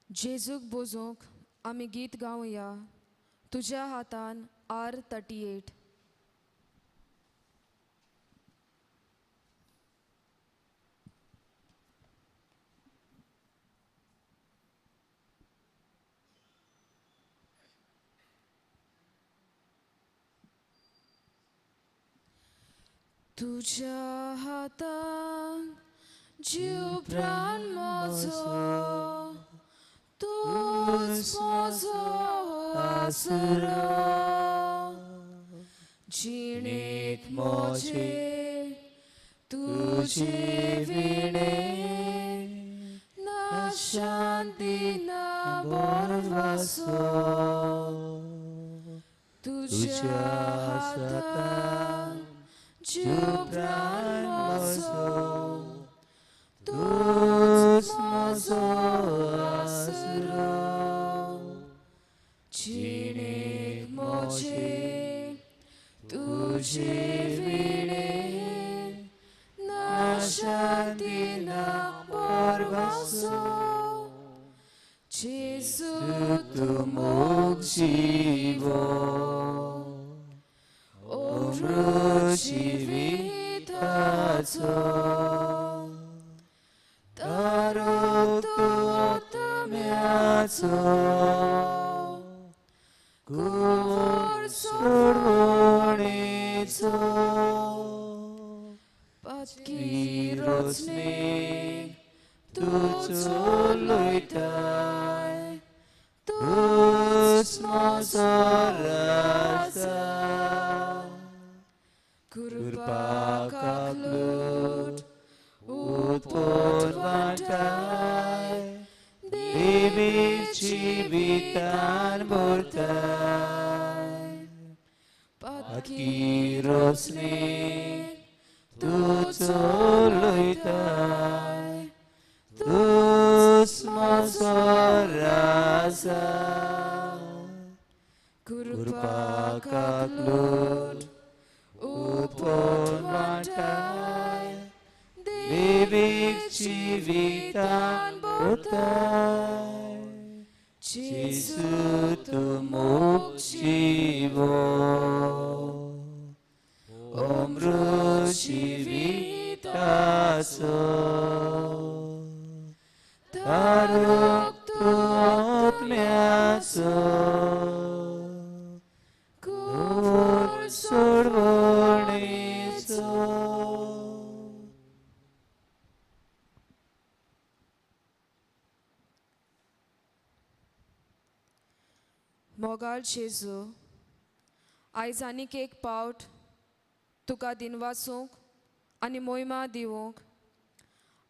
जेजूक बोजूंक आमी गीत गावया. तुज्या हातान R38. तुझ्या हातान जीव प्राण म्हजो, तूच म्हजो आसरो. जिणेक म्हजे तुजे विणे, ना शांती ना बोरवासो. तुझ्या हातान जीव प्राण म्हजो, तूच म्हजो आसरो. जिणेक म्हजे तुजे विणे, ना शांती ना बोरवासो. जेजू तू मोग जीवो, जिविताचो तारो तू आत्म्याचो, कुंवर सोडवणेचो. पत्की रोचणे तू चलयताय, तूच म्हजो राजा. कृपा काकलूट उत्पोट वाटाय, देवी जिवितान भरताय. पत्की रोचणे तू चलयताय, तूच म्हजो राजा. कृपा काकलूट उत्पोट वाटाय, देवी जिवितान भरताय. जेजू तू मोग जीवो, जिविताचो तारो तू आत्म्याचो, कुंवर सोडवणेचो. मोगाळ जेजू, आयज आनीक एक पावट तुका दिनवासूंक आनी मोहिमा दिवंक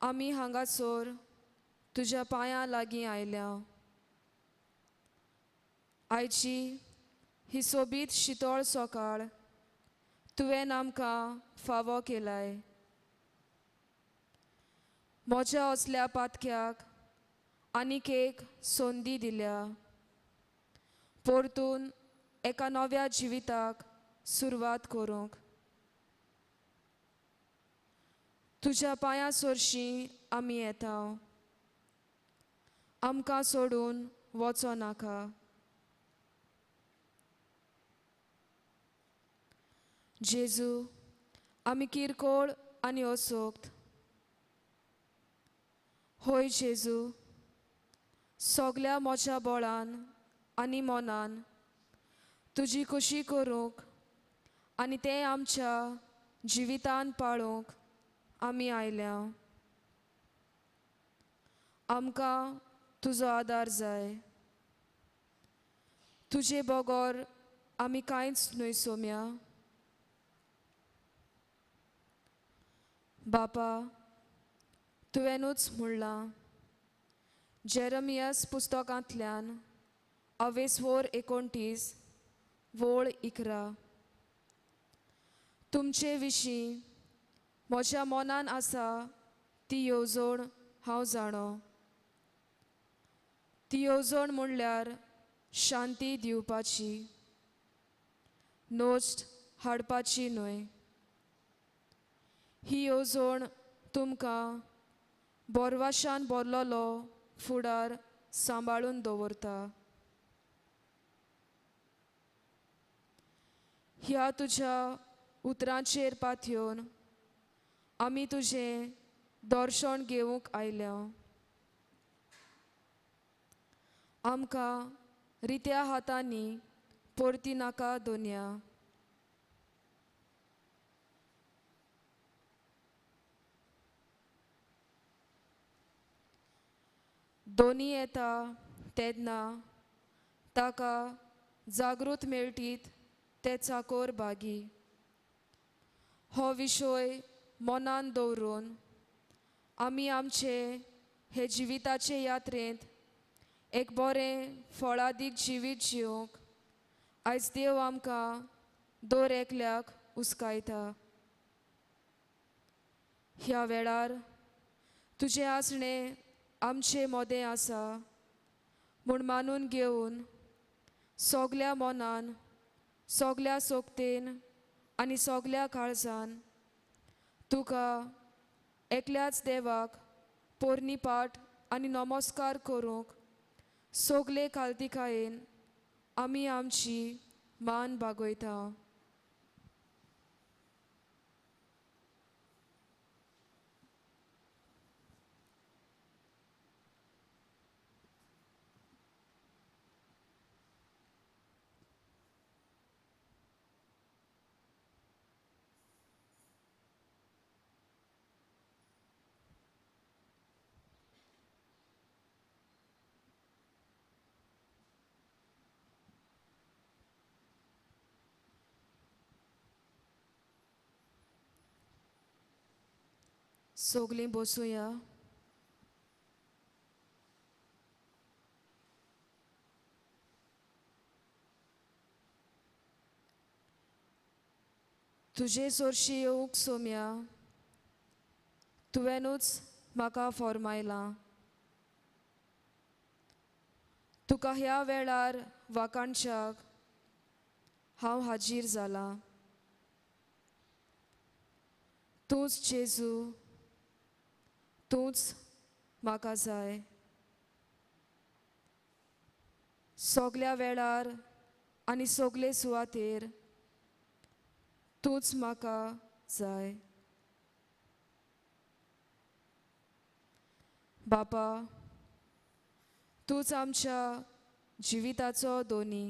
आमी हांगासर तुज्या पांयां लागीं आयल्या. आयची ही सोबीत शितळ सकाळ तुवें आमकां फावो केलाय. म्हज्या असल्या पातक्याक आनीक एक संदी दिल्या, परतून एका नव्या जिविताक सुरवात करूंक. तुज्या पांयां सरशीं आमी येता, आमकां सोडून वचो नाका. जेजू, आमी किरकोळ आनी असोक्त. होय जेजू, सगल्या मोच्या बळान आनी मनान तुजी खुशी करूंक आनी तें आमच्या जिवितान पाळूंक आमी आयल्या. आमकां तुजो आदार जाय. तुजे बगोर आमी कांयच न्हय सोम्या. बापा, तुवेंनूच म्हणलां जेरमियास पुस्तकांतल्यान 29:29 वोळ 11. तुमचे विशीं म्हज्या मनान आसा ती येवजण हांव जाणो. ती येवजण म्हणल्यार शांती दिवपाची, नोस्ट हाडपाची न्हय. ही येवजण तुमकां बोरवाशान भरलोलो फुडार सांबाळून दवरता. ह्या तुज्या उतरांचेर पातयेवन आमी तुजें दर्शन घेवंक आयल्या. आमकां रित्या हातांनी परती नाका दोनया. दोनी येता तेन्ना ताका जागृत मेळटीत ते चाकोर बागी. हो विशय मनान दवरून आमी आमचे हे जिविताचे यात्रेंत एक बरें फळादीक जिवीत जिवंक आयज देव आमकां दर एकल्याक उस्कायता. ह्या वेळार तुजें आसणें आमचे मोदें आसा म्हूण मानून घेवन सोगल्या मनान, सोगल्या सोकतेन आनी सोगल्या काळजान तुका एकल्याच देवाक पोरनीपाट आनी नमस्कार करूंक सोगले काल्तिकायेन आमी आमची मान बागयता. सोगलीं बसूया. तुजे चोरशी येवंक सोम्या तुवेंनूच म्हाका फॉर्मायलां. तुका ह्या वेळार वाकाणच्याक हांव हाजीर जालां. तूंच जेजू, तूंच म्हाका जाय. सोगल्या वेळार आनी सोगले सुवातेर तूंच म्हाका जाय. बापा, तूंच आमच्या जिविताचो दोनी.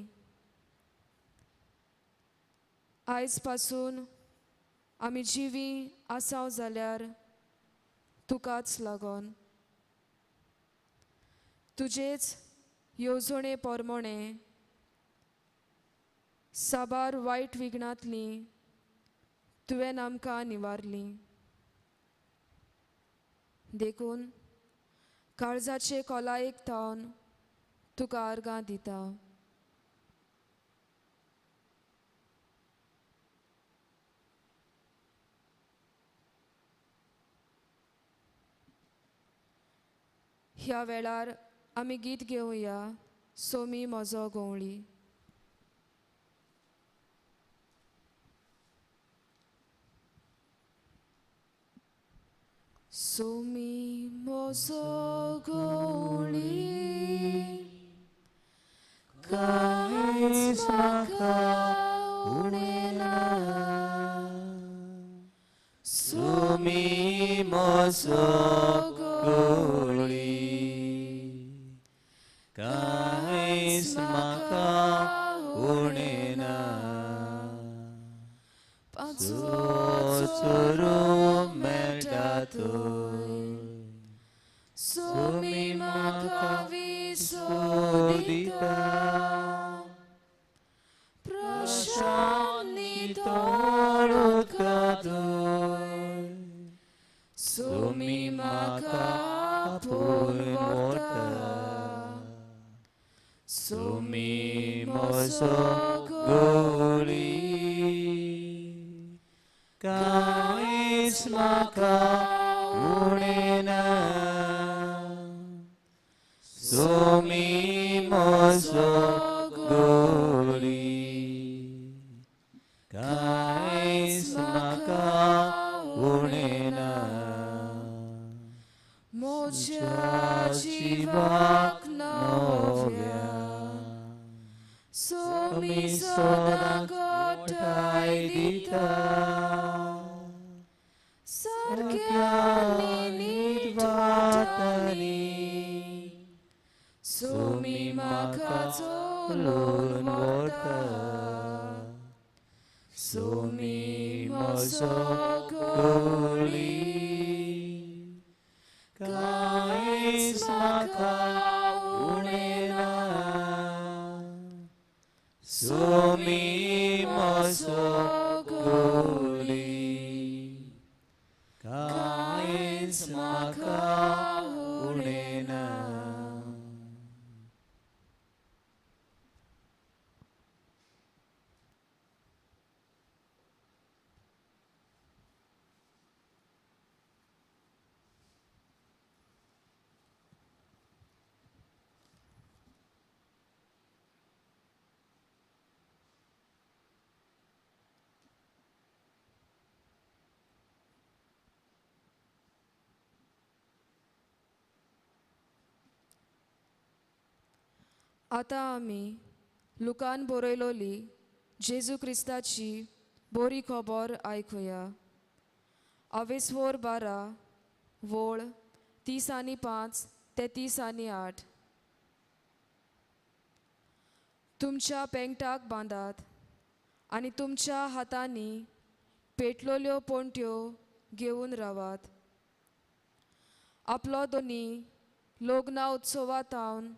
आयज पासून आमी जिवी आसांव जाल्यार तुकाच लागोन. तुजेच येवजणे पोरमोणे साबार वायट विघ्नांतलीं तुवें आमकां निवारलीं. देखून काळजाचे कोलायेक थावन तुका आर्गां दिता. ह्या वेळार आमी गीत घेवया, सोमी म्हजो गोवळी. सोमी म्हजो गोवळी कांयच म्हाका उणें ना. सोमी म्हजो गोवळी कांयच म्हाका उणें ना. चोरूंक मेळटा थंय सोमी म्हाका विसो दिता. प्रशांत नितळ उदकांत सोमी म्हाका आपूण व्हरता. सोमी म्हजो गोवळी कांयच म्हाका उणें ना. सोमी म्हजो गोवळी कांयच म्हाका उणें ना. म्हज्या जिवाक सारक्या नीट वाटानी सोमी म्हाका चलोन व्हरता सोमी म्हजो गवळी कांयच म्हाका उणें ना सोमी म्हजो गवळी कांयच म्हाका उणें ना. आतां आमी लुकान बरयलोली जेजू क्रिस्ताची बरी खबर आयकुया. 12:12 वोळ 30:5 ते 30:8. तुमच्या पेंगटाक बांदात आनी तुमच्या हातांनी पेटलोल्यो पोंट्यो घेवन रावात. आपलो दोनी लग्ना उत्सवातावन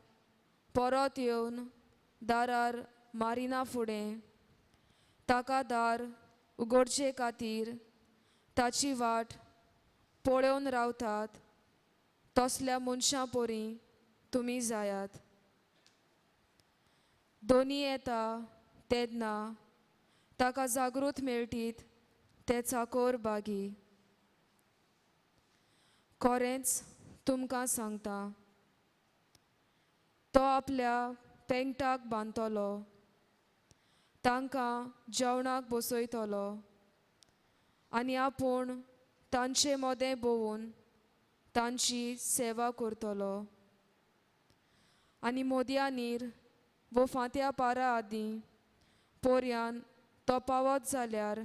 परत येवन दारार मारिना फुडें ताका दार उगडचे खातीर ताची वाट पळोवन रावतात तसल्या मनशां पोरी तुमी जायात. दोनी येता तेन्ना ताका जागृत मेळटीत ते चाकोर बागी. खरेंच तुमकां सांगता तो आपल्या पेंगटाक बांदतलो तांकां जेवणाक बसयतलो आनी आपूण तांचे मोदें भोवून तांची सेवा करतलो. आनी मोदयांनीर वो फांत्या पारा आदीं पोरयान तो पावत जाल्यार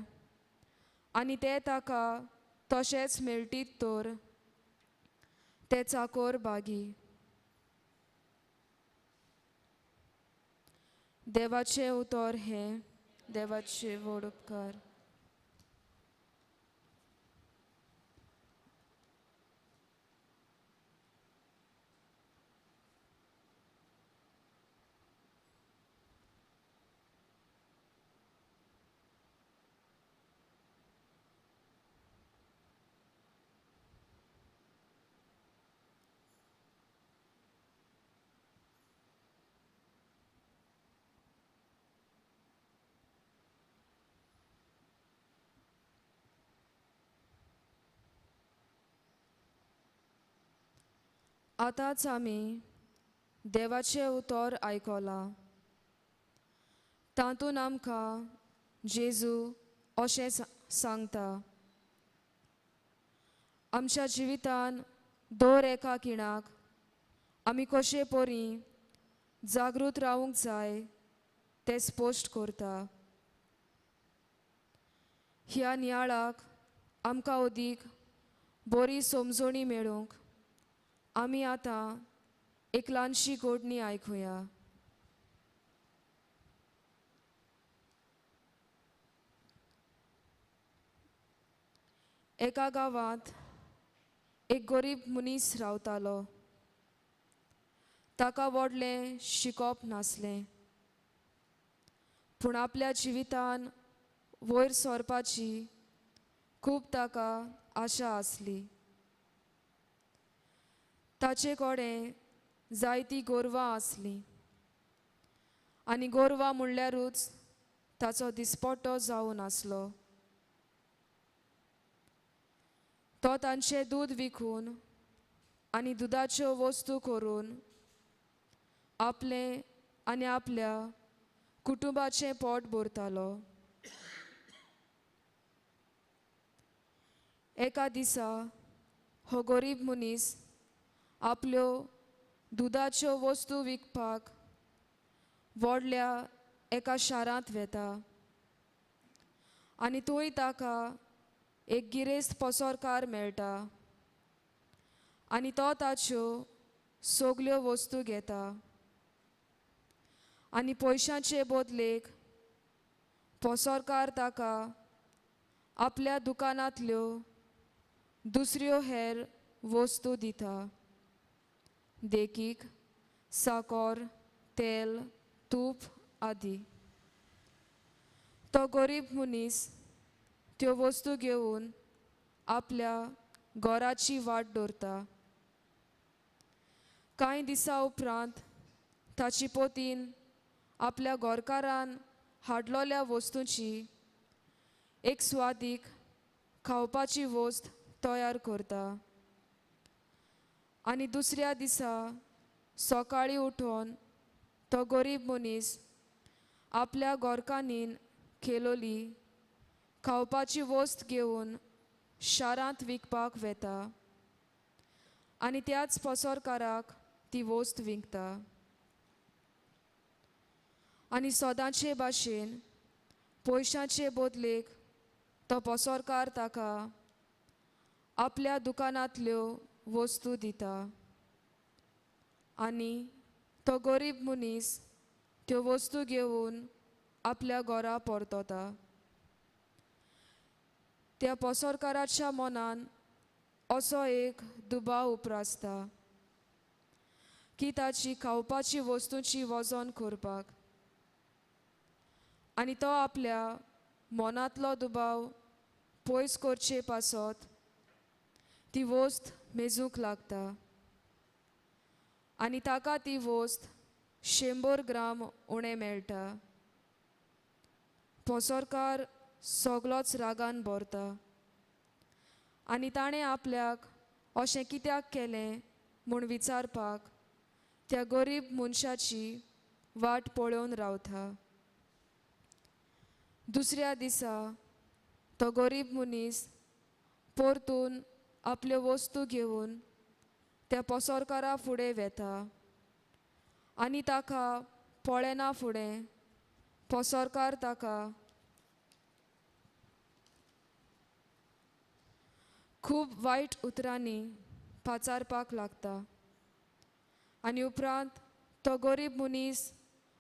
आनी ते ताका तशेंच मेळटीत तर ते चाकोर बागी. देवाचे उतर हें देवाचे व्हड उपकार. आतांच आमी देवाचें उतर आयकलां. तातूंत आमकां जेजू अशें सांगता, आमच्या जिवितान दर एका खिणाक आमी कशे परी जागृत रावूंक जाय तें स्पश्ट करता. ह्या नियाळाक आमकां अदीक बरी समजणी मेळूंक आमी आतां एक ल्हानशी घोडणी आयकुया. एका गांवांत एक गरीब मनीस रावतालो. ताका व्हडलें शिकोप नासलें, पूण आपल्या जिवितान वयर सरपाची खूब ताका आशा आसली. ताचे कडेन जायतीं गोरवां आसलीं आनी गोरवां म्हणल्यारूच ताचो दिसपट्टो जावन आसलो. तो तांचें दूद विकून आनी दुदाच्यो वस्तू करून आपलें आनी आपल्या कुटुंबाचें पोट भरतालो. एका दिसा हो गरीब मनीस आपल्यो दुदाच्यो वस्तू विकपाक व्हडल्या एका शारांत वेता आनी थंय ताका एक गिरेस्त पसरकार मेळटा आनी तो ताच्यो सगल्यो वस्तू घेता आनी पयशांचे बदलेक पसरकार ताका आपल्या दुकानांतल्यो दुसऱ्यो हेर वस्तू दिता, देखीक साकर, तेल, तूप आदी. तो गरीब मनीस त्यो वस्तू घेवन आपल्या घराची वाट दवरता. कांय दिसां उपरांत ताची पोतीन आपल्या घरकारान हाडलोल्या वस्तूंची एक स्वादीक खावपाची वस्त तयार करता आनी दुसऱ्या दिसा सकाळीं उठोन तो गरीब मनीस आपल्या घरकान्नीन केलोली खावपाची वस्त घेवन शारांत विकपाक वेता आनी त्याच पसरकाराक ती वस्त विकता. आनी सदांचे भाशेन पयशांचे बदलेक तो पसरकार ताका आपल्या दुकानांतल्यो वस्तू दिता आनी तो गरीब मनीस त्यो वस्तू घेवन आपल्या घरा परतता. त्या पसरकाराच्या मनान असो एक दुबाव उप्रासता की ताची खावपाची वस्तूंची वजन करपाक, आनी तो आपल्या मनांतलो दुबाव पयस करचे पासत ती वस्त मेजूंक लागता आनी ताका ती वस्त 100 ग्राम उणें मेळटा. पसरकार सगलोच रागान भरता आनी ताणें आपल्याक अशें कित्याक केलें म्हूण विचारपाक त्या गरीब मनशाची वाट पळोवन रावता. दुसऱ्या दिसा तो गरीब मनीस परतून आपल्यो वस्तू घेवन त्या पसरकारा फुडें वेता आनी ताका पळयना फुडें पसरकार ताका खूब वायट उतरांनी पाचारपाक लागता आनी उपरांत तो गरीब मनीस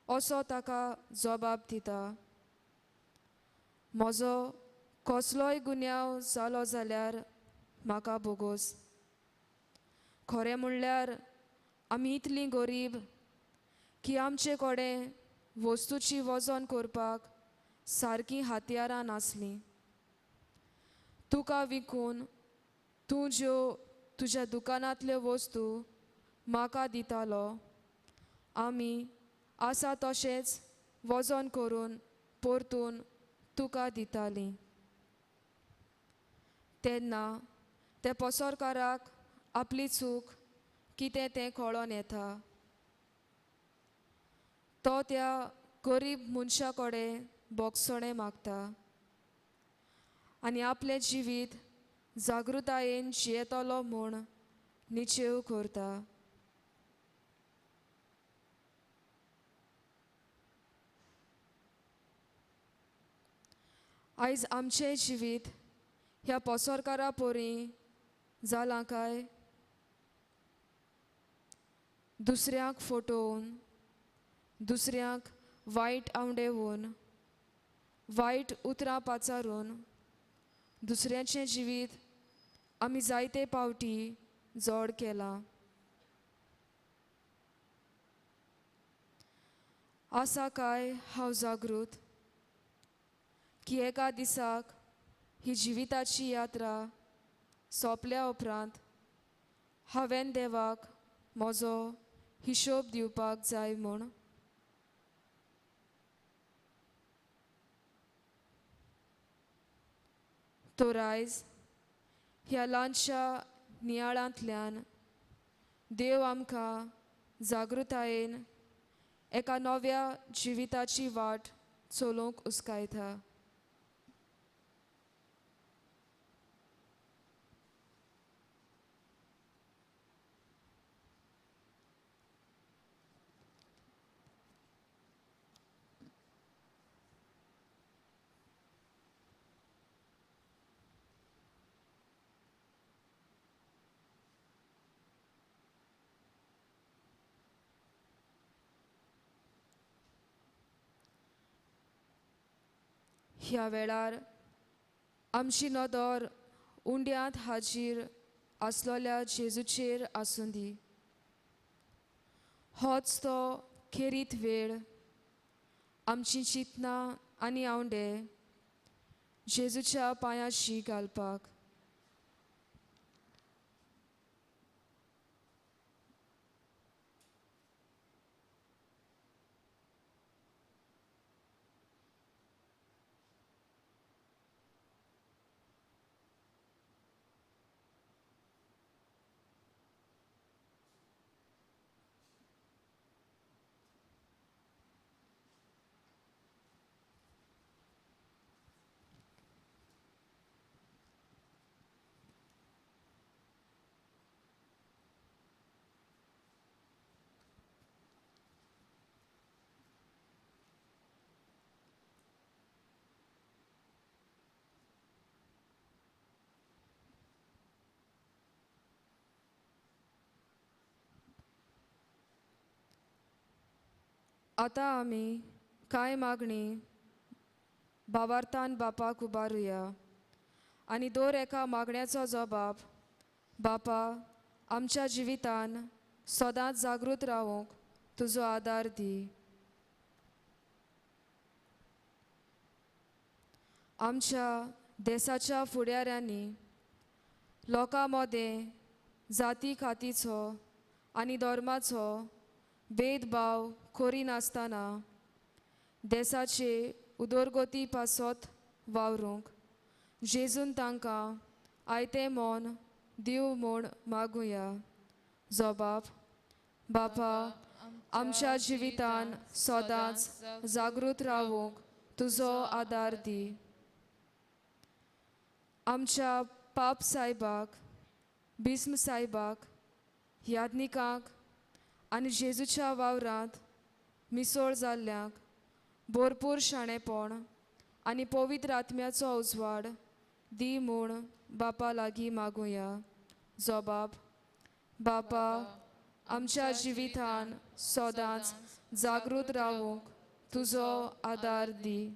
असो ताका जबाब दिता, म्हजो कसलोय गुन्यांव जालो जाल्यार म्हाका बोगोस. खरें म्हणल्यार आमी इतलीं गरीब की आमचे कडेन वस्तूची वजन करपाक सारकीं हातयारां नासलीं. तुका विकून तूं ज्यो तुज्या दुकानांतल्यो वस्तू म्हाका दितालो आमी आसा तशेंच वजन करून परतून तुका दितालीं. तेन्ना त्या पसरकाराक आपली चूक कितें तें कळोन येता. तो त्या गरीब मनशा कडेन बोगसणें मागता आनी आपलें जिवीत जागृतायेन जियेतलो म्हूण निचेव करता. आयज आमचें जिवीत ह्या पसरकारा पोरी जालां काय? दुसऱ्यांक फटोवन, दुसऱ्यांक वायट आवडेवून, वायट उतरां पाचारून दुसऱ्याचें जिवीत आमी जायते पावटी जड केलां. आसा काय हांव जागृत की एका दिसाक ही जिविताची यात्रा सोंपल्या उपरांत हांवें देवाक म्हजो हिशोब दिवपाक जाय म्हूण? तर आयज ह्या ल्हानशा नियाळांतल्यान देव आमकां जागृतायेन एका नव्या जिविताची वाट चलोवंक उस्कायता. ह्या वेळार आमची नदर उंड्यांत हाजीर आसलोल्या जेजूचेर आसूं दी. होच तो खेरीत वेळ आमची चिंतनां आनी आवंडे जेजूच्या पांयाशी घालपाक. आतां आमी कांय मागणी भावार्थान बापाक उबारुया आनी दर एका मागण्याचो जबाब बापा आमच्या जिवितान सदांच जागृत रावूंक तुजो आदार दी. आमच्या देशाच्या फुडाऱ्यांनी लोकां मदें जाती खातीचो आनी धर्माचो भेदभाव करिनासतना देशाचे उदरगती पासत वावरूंक जेजून तांकां आयतें मोन दिव म्हूण मागुया. जबाब बापा आमच्या जिवितान सदांच जागृत रावूंक तुजो आदार दी. आमच्या पाप सायबाक बिस्म सायबाक यादनिकांक आनी जेजूच्या वावरांत मिसळ जाल्ल्यांक भरपूर शाणेपण आनी पवित्र आत्म्याचो उजवाड दी म्हूण बापा लागीं मागुया. जबाब बापा आमच्या जिवितान सदांच जागृत रावूंक तुजो आदार दी.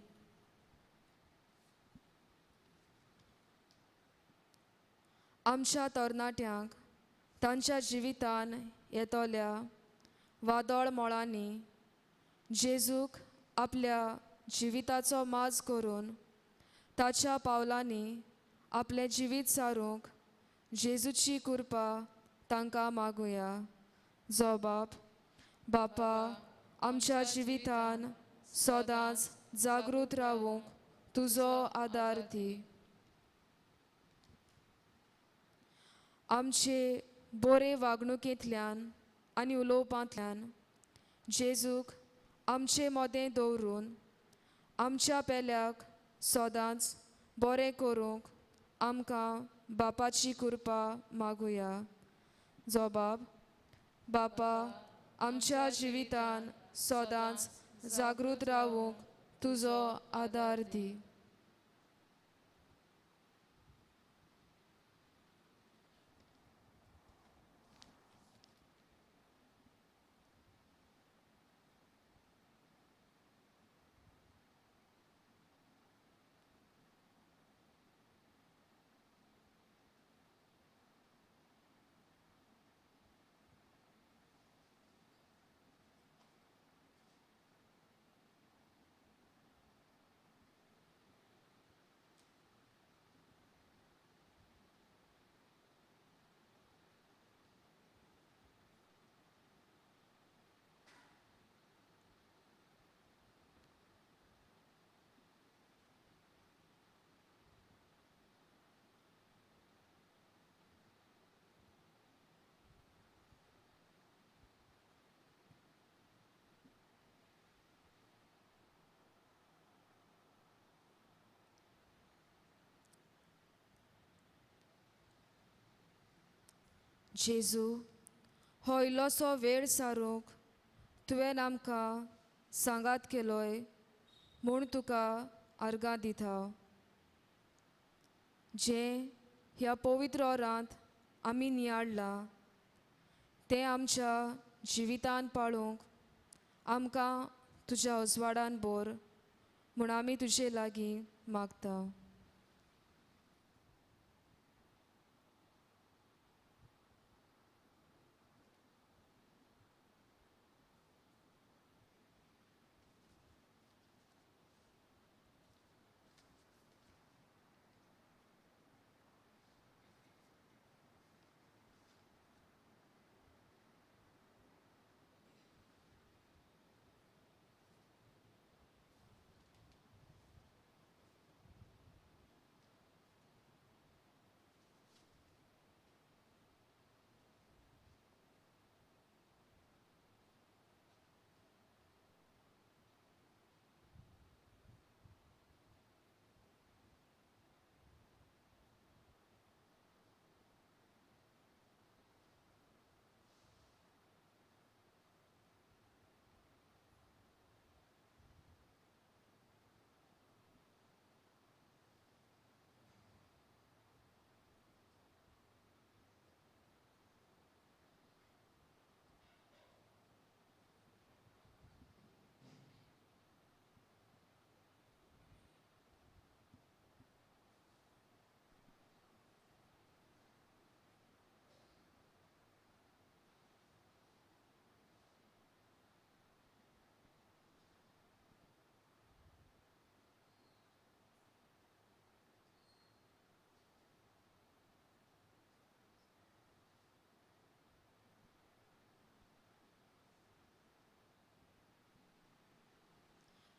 आमच्या तरणाट्यांक तांच्या जिवितान येतोल्या वादळ मोळांनी जेजूक आपल्या जिविताचो माज करून ताच्या पावलांनी आपलें जिवीत सारूंक जेजूची कृपा तांकां मागुया. जबाब बापा आमच्या जिवितान सदांच जागृत रावूंक तुजो आदार दी. आमचे बरे वागणुकेंतल्यान आनी उलोवपांतल्यान जेजूक आमचे मोदें दवरून आमच्या पेल्याक सदांच बरें करूंक आमकां बापाची कृपा मागुया. जबाब बापा आमच्या जिवितान सदांच जागृत रावूंक तुजो आदार दी. जेजू हो इल्लोसो वेळ सारूंक तुवें आमकां सांगात केलोय म्हूण तुका आर्गां दिता. जें ह्या पवित्र ओरांत आमी नियाळ्ळां तें आमच्या जिवितान पाळूंक आमकां तुज्या उजवाडान बोर म्हूण आमी तुजे लागीं मागता.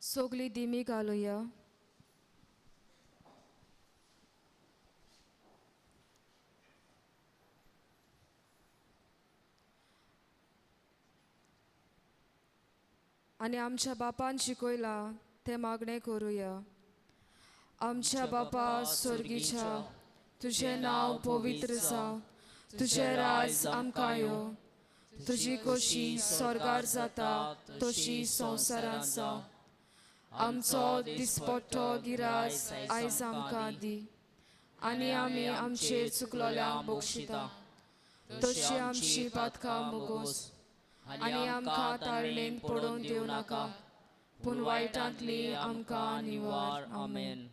सोगली दिमी घालुया. आणि आमच्या बापान शिकयला ते मागणे करूया. आमच्या बापा स्वर्गीच्या, तुझें नांव पवित्र जावं, तुझें राज आमकां यो, तुजी कशी स्वर्गार जाता तशी संवसारांत जावं. आमचो दिसपट्टो गिरास आयज आमकां दी, आनी आमी आमचेर चुकलोल्यांक बक्षिता, तशी आमची पातकां मोगोस, आनी आमकां ताळणेन पडोवन दिवं नाका, पूण वायटांतली आमकां निवार. आमेन.